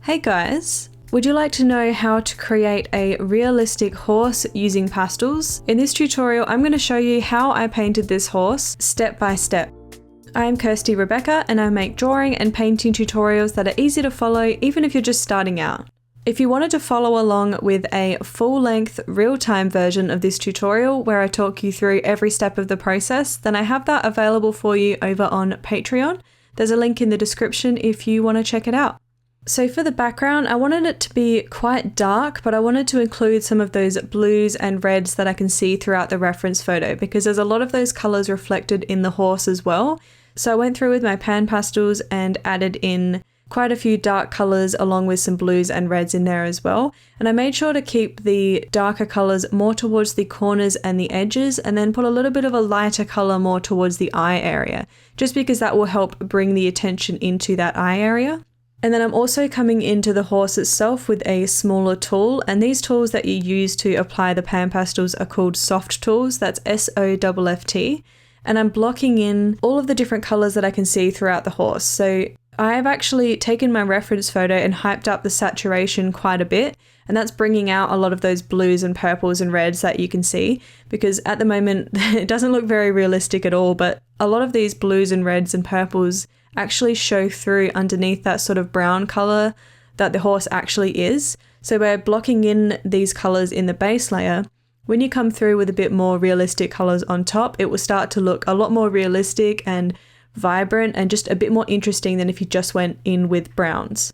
Hey guys! Would you like to know how to create a realistic horse using pastels? In this tutorial, I'm going to show you how I painted this horse step by step. I am Kirsty Rebecca and I make drawing and painting tutorials that are easy to follow even if you're just starting out. If you wanted to follow along with a full-length, real-time version of this tutorial where I talk you through every step of the process, then I have that available for you over on Patreon. There's a link in the description if you want to check it out. So for the background, I wanted it to be quite dark, but I wanted to include some of those blues and reds that I can see throughout the reference photo because there's a lot of those colours reflected in the horse as well. So I went through with my pan pastels and added in quite a few dark colours along with some blues and reds in there as well. And I made sure to keep the darker colours more towards the corners and the edges and then put a little bit of a lighter colour more towards the eye area, just because that will help bring the attention into that eye area. And then I'm also coming into the horse itself with a smaller tool, and these tools that you use to apply the pan pastels are called soft tools, that's SOFT, and I'm blocking in all of the different colours that I can see throughout the horse. So I've actually taken my reference photo and hyped up the saturation quite a bit, and that's bringing out a lot of those blues and purples and reds that you can see, because at the moment it doesn't look very realistic at all, but a lot of these blues and reds and purples actually show through underneath that sort of brown colour that the horse actually is. So by blocking in these colours in the base layer, when you come through with a bit more realistic colours on top, it will start to look a lot more realistic and vibrant and just a bit more interesting than if you just went in with browns.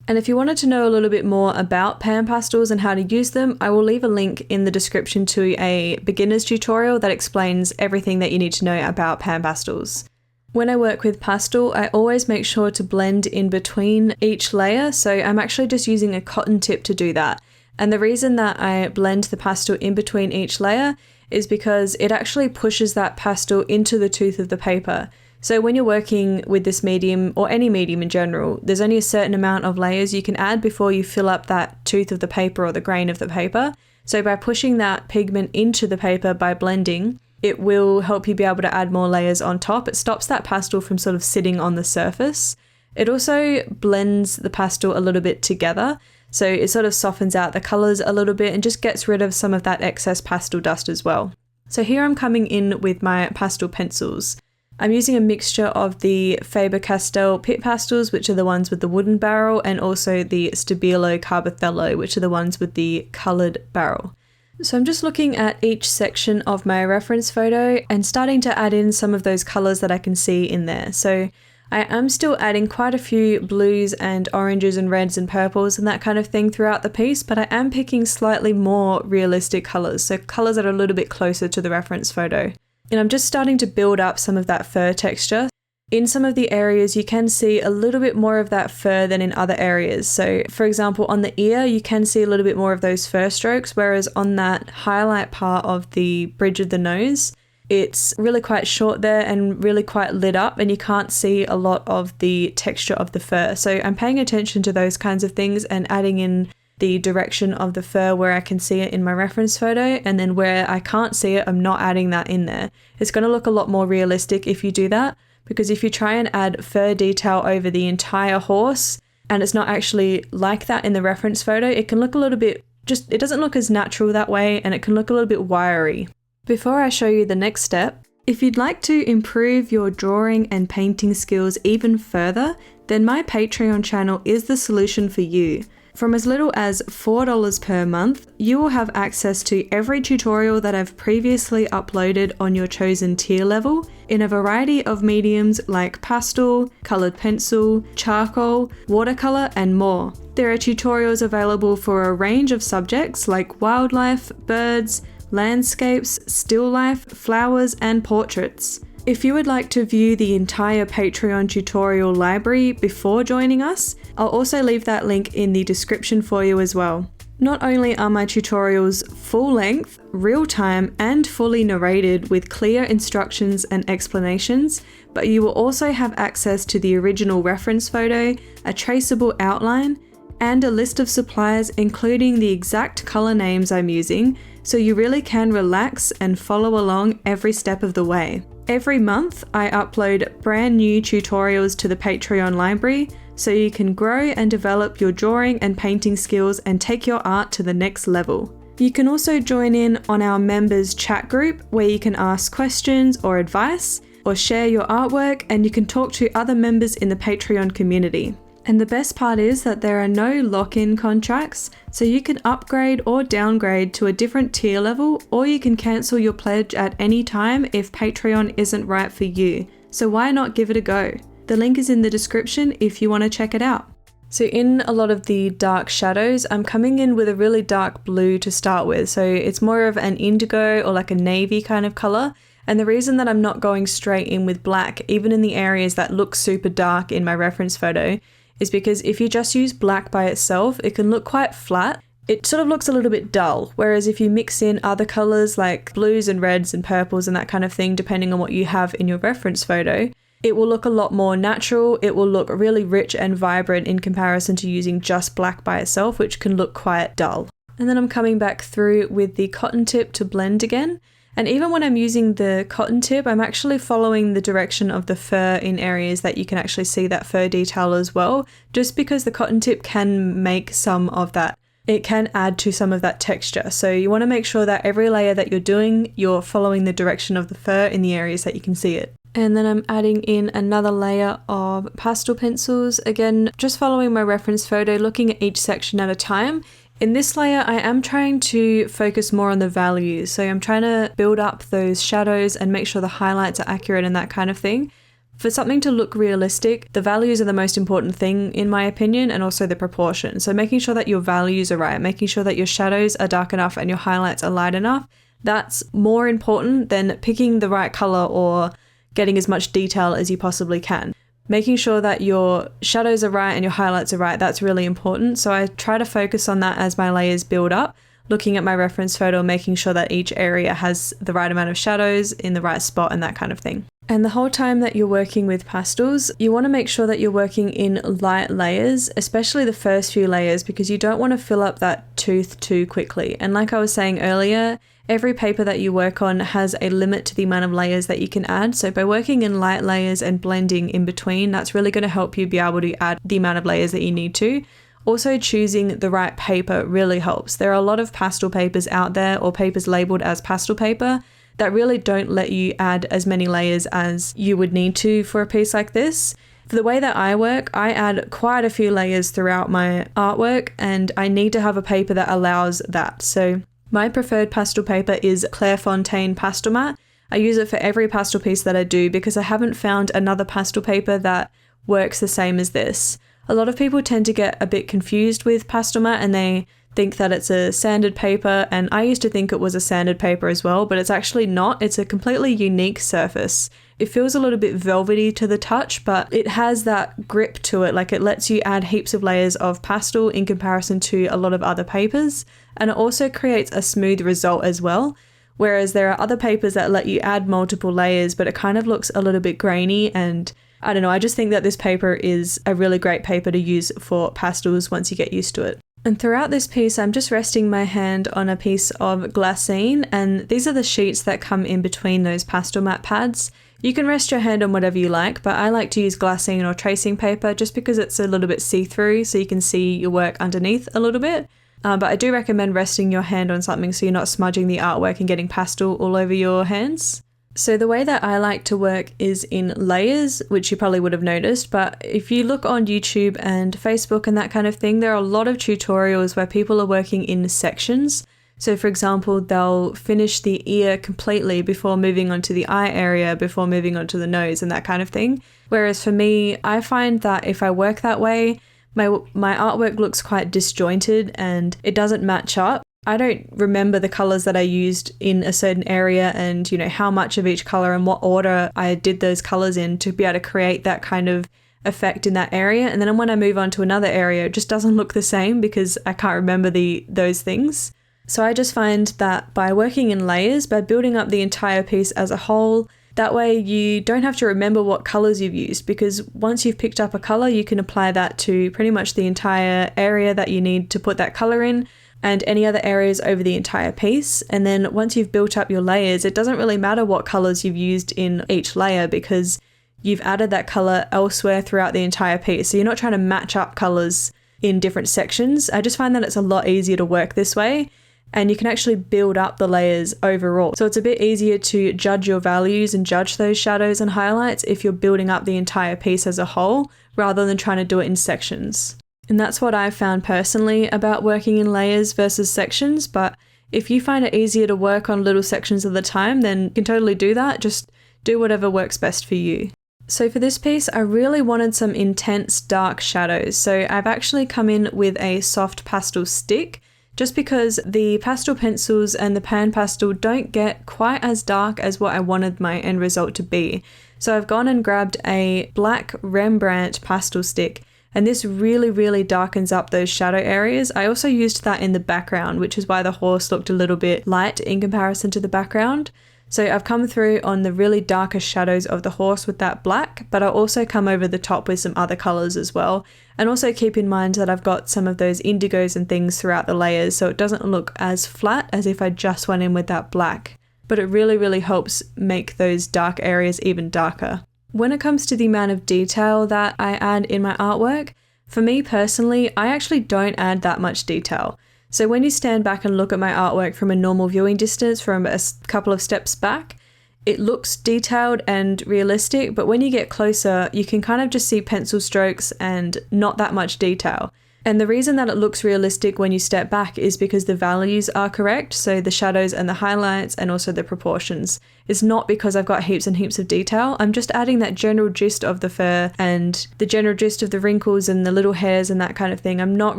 And if you wanted to know a little bit more about pan pastels and how to use them, I will leave a link in the description to a beginner's tutorial that explains everything that you need to know about pan pastels. When I work with pastel, I always make sure to blend in between each layer, so I'm actually just using a cotton tip to do that. And the reason that I blend the pastel in between each layer is because it actually pushes that pastel into the tooth of the paper. So when you're working with this medium, or any medium in general, there's only a certain amount of layers you can add before you fill up that tooth of the paper or the grain of the paper. So by pushing that pigment into the paper by blending, it will help you be able to add more layers on top. It stops that pastel from sort of sitting on the surface. It also blends the pastel a little bit together, so it sort of softens out the colours a little bit and just gets rid of some of that excess pastel dust as well. So here I'm coming in with my pastel pencils. I'm using a mixture of the Faber-Castell Pit Pastels, which are the ones with the wooden barrel, and also the Stabilo Carbothello, which are the ones with the coloured barrel. So I'm just looking at each section of my reference photo and starting to add in some of those colours that I can see in there. So I am still adding quite a few blues and oranges and reds and purples and that kind of thing throughout the piece, but I am picking slightly more realistic colours, so colours that are a little bit closer to the reference photo. And I'm just starting to build up some of that fur texture. In some of the areas, you can see a little bit more of that fur than in other areas. So for example, on the ear, you can see a little bit more of those fur strokes, whereas on that highlight part of the bridge of the nose, it's really quite short there and really quite lit up, and you can't see a lot of the texture of the fur. So I'm paying attention to those kinds of things and adding in the direction of the fur where I can see it in my reference photo, and then where I can't see it, I'm not adding that in there. It's going to look a lot more realistic if you do that, because if you try and add fur detail over the entire horse and it's not actually like that in the reference photo, it can look a little bit, it doesn't look as natural that way, and it can look a little bit wiry. Before I show you the next step, if you'd like to improve your drawing and painting skills even further, then my Patreon channel is the solution for you. From as little as $4 per month, you will have access to every tutorial that I've previously uploaded on your chosen tier level in a variety of mediums like pastel, coloured pencil, charcoal, watercolour and more. There are tutorials available for a range of subjects like wildlife, birds, landscapes, still life, flowers and portraits. If you would like to view the entire Patreon tutorial library before joining us, I'll also leave that link in the description for you as well. Not only are my tutorials full length, real time and fully narrated with clear instructions and explanations, but you will also have access to the original reference photo, a traceable outline, and a list of supplies including the exact colour names I'm using, so you really can relax and follow along every step of the way. Every month, I upload brand new tutorials to the Patreon library, so you can grow and develop your drawing and painting skills and take your art to the next level. You can also join in on our members chat group where you can ask questions or advice or share your artwork, and you can talk to other members in the Patreon community. And the best part is that there are no lock-in contracts, so you can upgrade or downgrade to a different tier level, or you can cancel your pledge at any time if Patreon isn't right for you. So why not give it a go? The link is in the description if you want to check it out. So in a lot of the dark shadows, I'm coming in with a really dark blue to start with. So it's more of an indigo or like a navy kind of color. And the reason that I'm not going straight in with black, even in the areas that look super dark in my reference photo, is because if you just use black by itself, it can look quite flat. It sort of looks a little bit dull, whereas if you mix in other colors like blues and reds and purples and that kind of thing, depending on what you have in your reference photo, it will look a lot more natural. It will look really rich and vibrant in comparison to using just black by itself, which can look quite dull. And then I'm coming back through with the cotton tip to blend again. And even when I'm using the cotton tip, I'm actually following the direction of the fur in areas that you can actually see that fur detail as well, just because the cotton tip can make some of that. It can add to some of that texture. So you want to make sure that every layer that you're doing, you're following the direction of the fur in the areas that you can see it. And then I'm adding in another layer of pastel pencils. Again, just following my reference photo, looking at each section at a time. In this layer, I am trying to focus more on the values. So I'm trying to build up those shadows and make sure the highlights are accurate and that kind of thing. For something to look realistic, the values are the most important thing in my opinion, and also the proportion. So making sure that your values are right, making sure that your shadows are dark enough and your highlights are light enough, that's more important than picking the right color or getting as much detail as you possibly can. Making sure that your shadows are right and your highlights are right, that's really important. So I try to focus on that as my layers build up, looking at my reference photo, making sure that each area has the right amount of shadows in the right spot and that kind of thing. And the whole time that you're working with pastels, you want to make sure that you're working in light layers, especially the first few layers, because you don't want to fill up that tooth too quickly. And like I was saying earlier, every paper that you work on has a limit to the amount of layers that you can add. So by working in light layers and blending in between, that's really going to help you be able to add the amount of layers that you need to. Also, choosing the right paper really helps. There are a lot of pastel papers out there, or papers labeled as pastel paper, that really don't let you add as many layers as you would need to for a piece like this. For the way that I work, I add quite a few layers throughout my artwork, and I need to have a paper that allows that. So my preferred pastel paper is Clairefontaine Pastel Matte. I use it for every pastel piece that I do because I haven't found another pastel paper that works the same as this. A lot of people tend to get a bit confused with pastel matte and they think that it's a sanded paper, and I used to think it was a sanded paper as well, but it's actually not. It's a completely unique surface. It feels a little bit velvety to the touch, but it has that grip to it. Like, it lets you add heaps of layers of pastel in comparison to a lot of other papers, and it also creates a smooth result as well. Whereas there are other papers that let you add multiple layers, but it kind of looks a little bit grainy, and I don't know, I just think that this paper is a really great paper to use for pastels once you get used to it. And throughout this piece, I'm just resting my hand on a piece of glassine, and these are the sheets that come in between those pastel matte pads. You can rest your hand on whatever you like, but I like to use glassine or tracing paper just because it's a little bit see-through, so you can see your work underneath a little bit. But I do recommend resting your hand on something so you're not smudging the artwork and getting pastel all over your hands. So the way that I like to work is in layers, which you probably would have noticed, but if you look on YouTube and Facebook and that kind of thing, there are a lot of tutorials where people are working in sections. So for example, they'll finish the ear completely before moving on to the eye area, before moving on to the nose and that kind of thing. Whereas for me, I find that if I work that way, my artwork looks quite disjointed and it doesn't match up. I don't remember the colors that I used in a certain area and, you know, how much of each color and what order I did those colors in to be able to create that kind of effect in that area. And then when I move on to another area, it just doesn't look the same because I can't remember those things. So I just find that by working in layers, by building up the entire piece as a whole, that way you don't have to remember what colors you've used, because once you've picked up a color, you can apply that to pretty much the entire area that you need to put that color in, and any other areas over the entire piece. And then once you've built up your layers, it doesn't really matter what colors you've used in each layer because you've added that color elsewhere throughout the entire piece. So you're not trying to match up colors in different sections. I just find that it's a lot easier to work this way, and you can actually build up the layers overall. So it's a bit easier to judge your values and judge those shadows and highlights if you're building up the entire piece as a whole, rather than trying to do it in sections. And that's what I've found personally about working in layers versus sections, but if you find it easier to work on little sections at a time, then you can totally do that. Just do whatever works best for you. So for this piece, I really wanted some intense dark shadows. So I've actually come in with a soft pastel stick, just because the pastel pencils and the pan pastel don't get quite as dark as what I wanted my end result to be. So I've gone and grabbed a black Rembrandt pastel stick, and this really darkens up those shadow areas. I also used that in the background, which is why the horse looked a little bit light in comparison to the background. So I've come through on the really darkest shadows of the horse with that black, but I'll also come over the top with some other colors as well. And also keep in mind that I've got some of those indigos and things throughout the layers, so it doesn't look as flat as if I just went in with that black. But it really helps make those dark areas even darker. When it comes to the amount of detail that I add in my artwork, for me personally, I actually don't add that much detail. So when you stand back and look at my artwork from a normal viewing distance from a couple of steps back, it looks detailed and realistic, but when you get closer, you can kind of just see pencil strokes and not that much detail. And the reason that it looks realistic when you step back is because the values are correct, so the shadows and the highlights and also the proportions. It's not because I've got heaps and heaps of detail. I'm just adding that general gist of the fur and the general gist of the wrinkles and the little hairs and that kind of thing. I'm not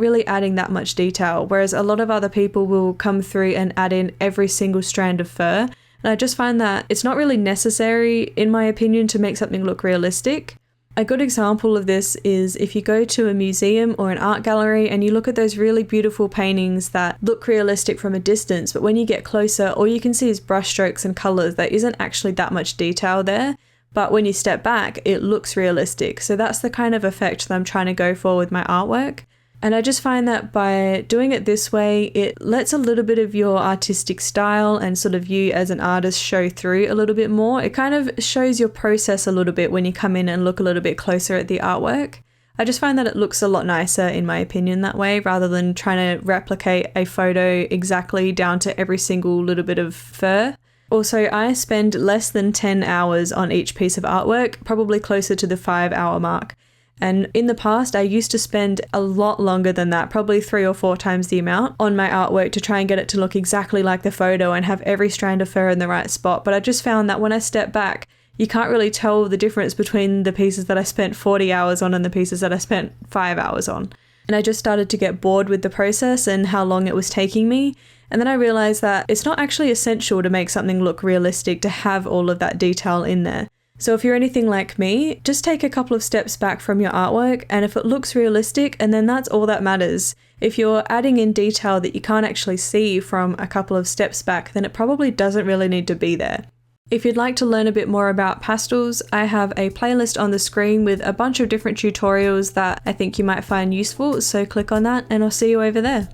really adding that much detail, whereas a lot of other people will come through and add in every single strand of fur. And I just find that it's not really necessary, in my opinion, to make something look realistic. A good example of this is if you go to a museum or an art gallery and you look at those really beautiful paintings that look realistic from a distance, but when you get closer, all you can see is brushstrokes and colours. There isn't actually that much detail there, but when you step back, it looks realistic. So that's the kind of effect that I'm trying to go for with my artwork. And I just find that by doing it this way, it lets a little bit of your artistic style and sort of you as an artist show through a little bit more. It kind of shows your process a little bit when you come in and look a little bit closer at the artwork. I just find that it looks a lot nicer, in my opinion, that way, rather than trying to replicate a photo exactly down to every single little bit of fur. Also, I spend less than 10 hours on each piece of artwork, probably closer to the 5-hour mark. And in the past, I used to spend a lot longer than that, probably 3 or 4 times the amount on my artwork to try and get it to look exactly like the photo and have every strand of fur in the right spot. But I just found that when I step back, you can't really tell the difference between the pieces that I spent 40 hours on and the pieces that I spent 5 hours on. And I just started to get bored with the process and how long it was taking me. And then I realized that it's not actually essential to make something look realistic to have all of that detail in there. So if you're anything like me, just take a couple of steps back from your artwork, and if it looks realistic, and then that's all that matters. If you're adding in detail that you can't actually see from a couple of steps back, then it probably doesn't really need to be there. If you'd like to learn a bit more about pastels, I have a playlist on the screen with a bunch of different tutorials that I think you might find useful, so click on that and I'll see you over there.